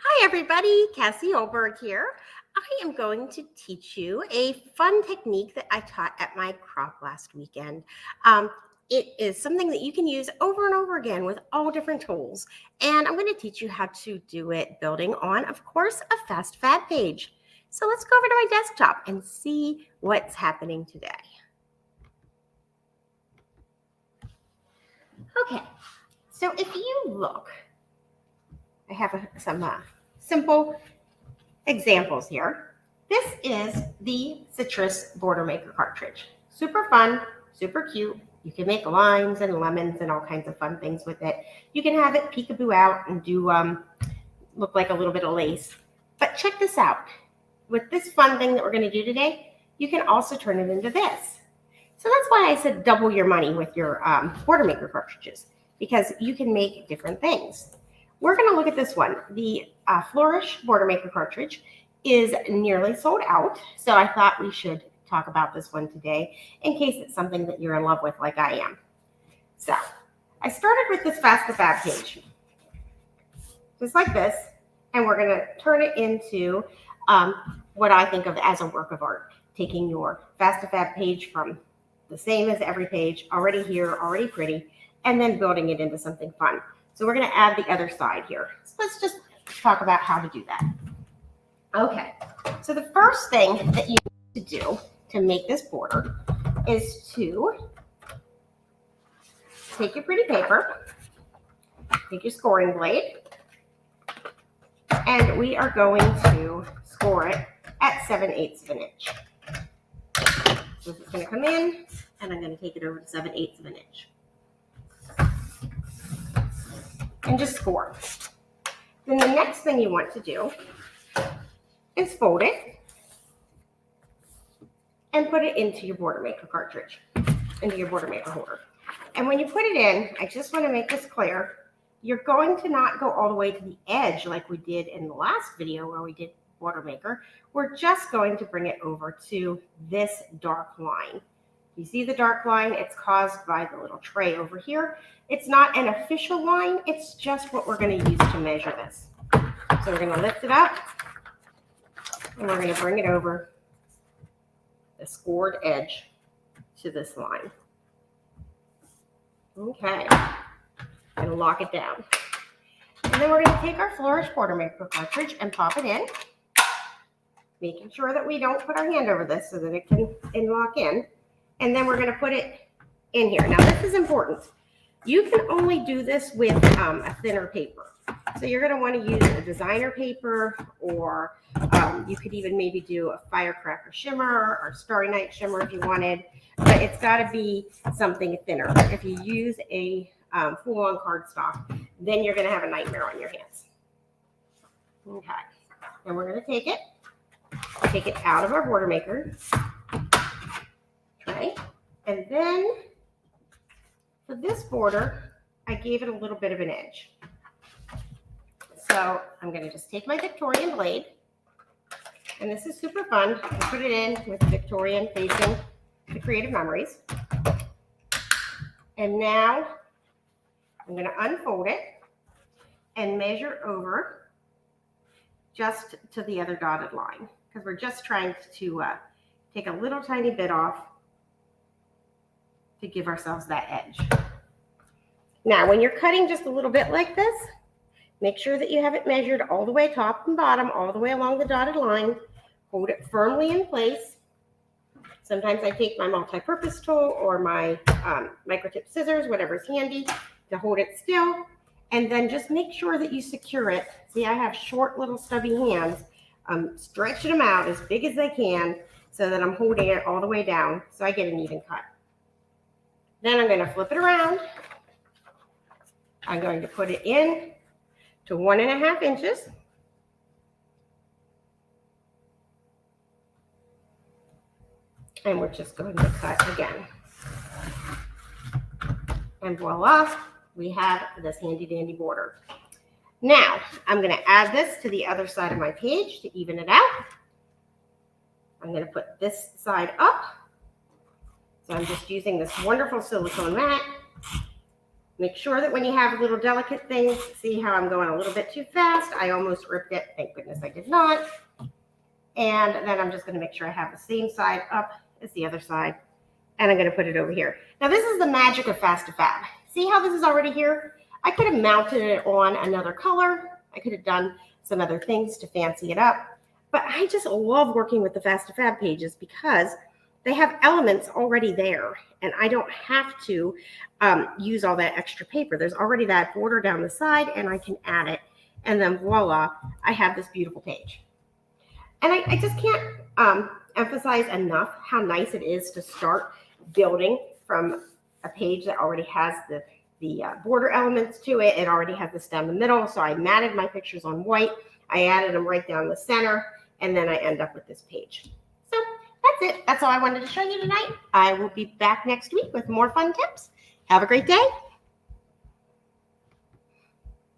Hi everybody, Cassie Olberg here. I am going to teach you a fun technique that I taught at my crop last weekend. Um, it is something that you can use over and over again with all different tools. And I'm going to teach you how to do it building on, of course, a fast fab page. So let's go over to my desktop and see what's happening today. Okay, so if you look, I have some simple examples here. This is the citrus border maker cartridge. Super fun, super cute. You can make limes and lemons and all kinds of fun things with it. You can have it peekaboo out and do look like a little bit of lace. But check this out. With this fun thing that we're going to do today, you can also turn it into this. So that's why I said double your money with your border maker cartridges, because you can make different things. We're going to look at this one. The Flourish border maker cartridge is nearly sold out, so I thought we should talk about this one today in case it's something that you're in love with like I am. So I started with this Fast to Fab page, just like this, and we're going to turn it into what I think of as a work of art, taking your Fast to Fab page from the same as every page, already here, already pretty, and then building it into something fun. So we're going to add the other side here. So let's just talk about how to do that. Okay, so the first thing that you need to do to make this border is to take your pretty paper, take your scoring blade, and we are going to score it at 7/8 of an inch. So it's going to come in, and I'm going to take it over to 7/8 of an inch. And just score. Then the next thing you want to do is fold it and put it into your border maker cartridge, into your border maker holder. And when you put it in, I just want to make this clear, you're going to not go all the way to the edge like we did in the last video where we did border maker. We're just going to bring it over to this dark line. You see the dark line? It's caused by the little tray over here. It's not an official line. It's just what we're going to use to measure this. So we're going to lift it up, and we're going to bring it over the scored edge to this line. Okay. And lock it down. And then we're going to take our Flourish border maker cartridge and pop it in, making sure that we don't put our hand over this so that it can lock in. And then we're going to put it in here. Now, this is important. You can only do this with a thinner paper. So you're going to want to use a designer paper, or you could even maybe do a firecracker shimmer or starry night shimmer if you wanted. But it's got to be something thinner. If you use a full-on cardstock, then you're going to have a nightmare on your hands. Okay. And we're going to take it out of our border maker. Okay. And then for this border, I gave it a little bit of an edge. So I'm going to just take my Victorian blade, and this is super fun. I put it in with Victorian facing the Creative Memories. And now I'm going to unfold it and measure over just to the other dotted line, because we're just trying to take a little tiny bit off to give ourselves that edge. Now, when you're cutting just a little bit like this, make sure that you have it measured all the way top and bottom, all the way along the dotted line. Hold it firmly in place. Sometimes I take my multi-purpose tool or my microtip scissors, whatever's handy, to hold it still. And then just make sure that you secure it. See, I have short little stubby hands. I'm stretching them out as big as I can so that I'm holding it all the way down so I get an even cut. Then I'm going to flip it around. I'm going to put it in to 1.5 inches. And we're just going to cut again. And voila, we have this handy dandy border. Now, I'm going to add this to the other side of my page to even it out. I'm going to put this side up. So I'm just using this wonderful silicone mat. Make sure that when you have little delicate things, see how I'm going a little bit too fast. I almost ripped it. Thank goodness I did not. And then I'm just going to make sure I have the same side up as the other side. And I'm going to put it over here. Now this is the magic of Fast to Fab. See how this is already here? I could have mounted it on another color. I could have done some other things to fancy it up. But I just love working with the Fast to Fab pages because they have elements already there. And I don't have to use all that extra paper. There's already that border down the side and I can add it. And then voila, I have this beautiful page. And I just can't emphasize enough how nice it is to start building from a page that already has the border elements to it. It already has the stem in the middle. So I matted my pictures on white. I added them right down the center. And then I end up with this page. So that's it. That's all I wanted to show you tonight. I will be back next week with more fun tips. Have a great day.